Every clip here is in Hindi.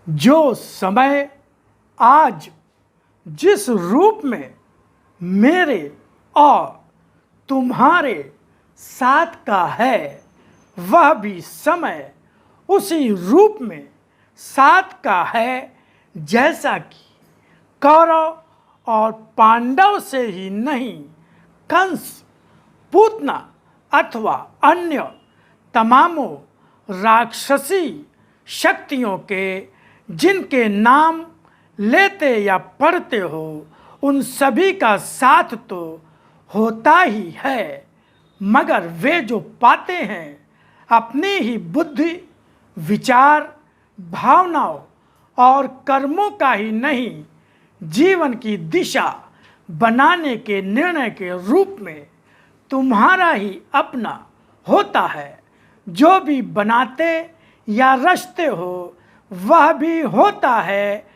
जो समय आज जिस रूप में मेरे और तुम्हारे साथ का है, वह भी समय उसी रूप में साथ का है, जैसा कि कौरव और पांडव से ही नहीं, कंस, पूतना अथवा अन्य तमामों राक्षसी शक्तियों के जिनके नाम लेते या पढ़ते हो, उन सभी का साथ तो होता ही है, मगर वे जो पाते हैं अपनी ही बुद्धि, विचार, भावनाओं और कर्मों का ही नहीं, जीवन की दिशा बनाने के निर्णय के रूप में तुम्हारा ही अपना होता है। जो भी बनाते या रचते हो, वह भी होता है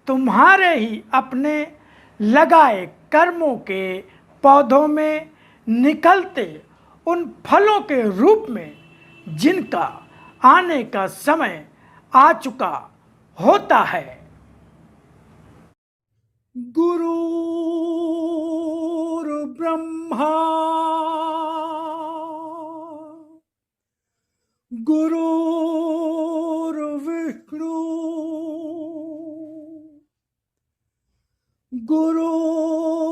तुम्हारे ही अपने लगाए कर्मों के पौधों में निकलते उन फलों के रूप में, जिनका आने का समय आ चुका होता है। गुरुर्ब्रह्मा गुरुर्विष्णु गुरुर्देवो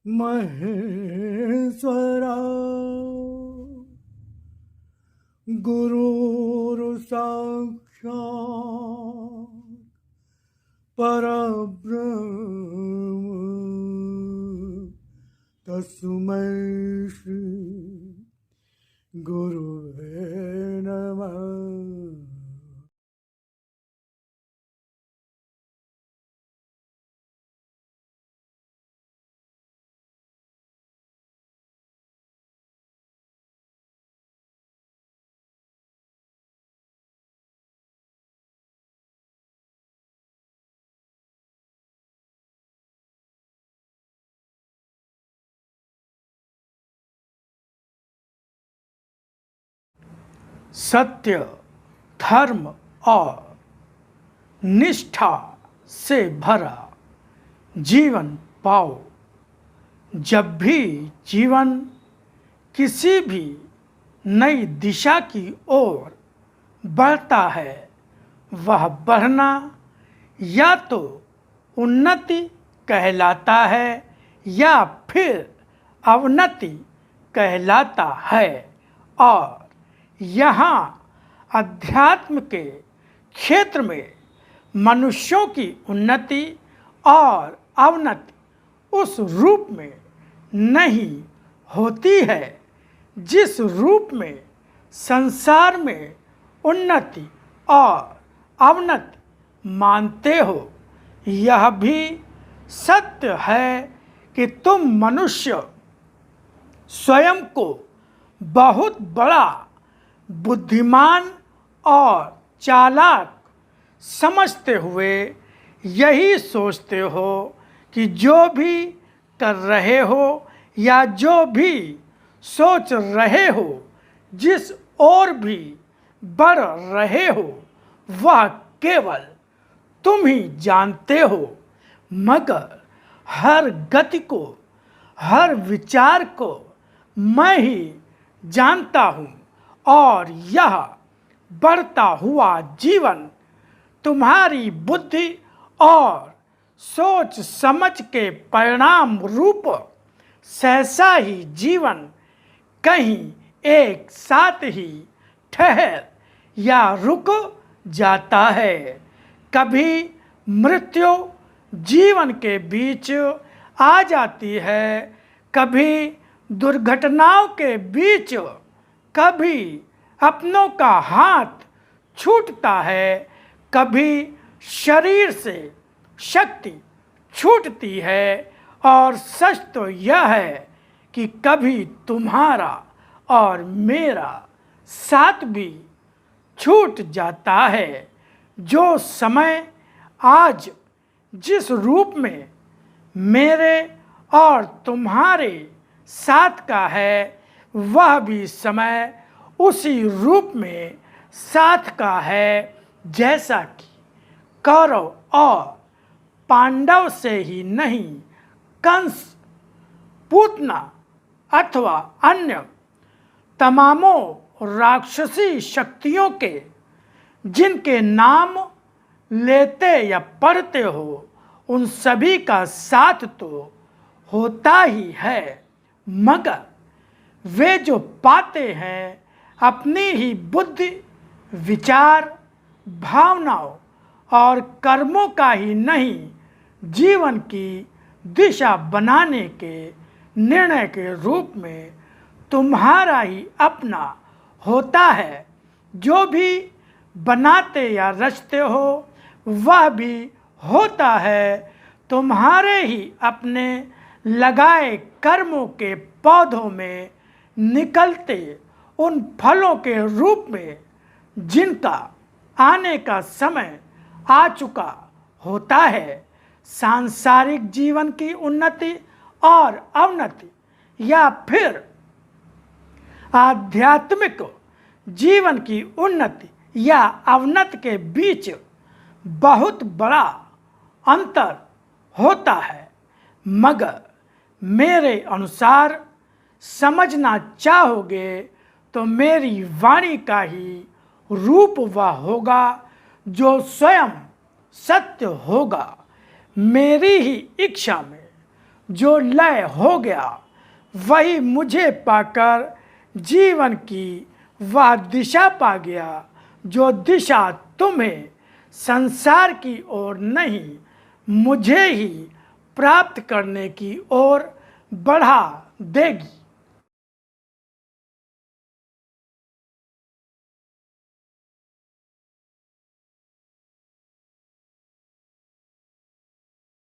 महेश्वरा गुरुर्साक्षात् परब्रह्म तस्मै श्री गुरुवे नमः। सत्य, धर्म और निष्ठा से भरा जीवन पाओ। जब भी जीवन किसी भी नई दिशा की ओर बढ़ता है, वह बढ़ना या तो उन्नति कहलाता है या फिर अवनति कहलाता है। और यहाँ अध्यात्म के क्षेत्र में मनुष्यों की उन्नति और अवनति उस रूप में नहीं होती है जिस रूप में संसार में उन्नति और अवनति मानते हो। यह भी सत्य है कि तुम मनुष्य स्वयं को बहुत बड़ा, बुद्धिमान और चालाक समझते हुए यही सोचते हो कि जो भी कर रहे हो या जो भी सोच रहे हो, जिस ओर भी बढ़ रहे हो, वह केवल तुम ही जानते हो। मगर हर गति को, हर विचार को मैं ही जानता हूँ, और यह बढ़ता हुआ जीवन तुम्हारी बुद्धि और सोच समझ के परिणाम रूप सहसा ही जीवन कहीं एक साथ ही ठहर या रुक जाता है। कभी मृत्यु जीवन के बीच आ जाती है, कभी दुर्घटनाओं के बीच, कभी अपनों का हाथ छूटता है, कभी शरीर से शक्ति छूटती है, और सच तो यह है कि कभी तुम्हारा और मेरा साथ भी छूट जाता है। जो समय आज जिस रूप में मेरे और तुम्हारे साथ का है, वह भी समय उसी रूप में साथ का है, जैसा कि कौरव और पांडव से ही नहीं, कंस, पूतना अथवा अन्य तमामों राक्षसी शक्तियों के जिनके नाम लेते या पढ़ते हो, उन सभी का साथ तो होता ही है, मगर वे जो पाते हैं अपनी ही बुद्धि, विचार, भावनाओं और कर्मों का ही नहीं, जीवन की दिशा बनाने के निर्णय के रूप में तुम्हारा ही अपना होता है। जो भी बनाते या रचते हो वह भी होता है तुम्हारे ही अपने लगाए कर्मों के पौधों में निकलते उन फलों के रूप में, जिनका आने का समय आ चुका होता है। सांसारिक जीवन की उन्नति और अवनति या फिर आध्यात्मिक जीवन की उन्नति या अवनति के बीच बहुत बड़ा अंतर होता है, मगर मेरे अनुसार समझना चाहोगे तो मेरी वाणी का ही रूप वह होगा जो स्वयं सत्य होगा। मेरी ही इच्छा में जो लय हो गया वही मुझे पाकर जीवन की वह दिशा पा गया, जो दिशा तुम्हें संसार की ओर नहीं, मुझे ही प्राप्त करने की ओर बढ़ा देगी।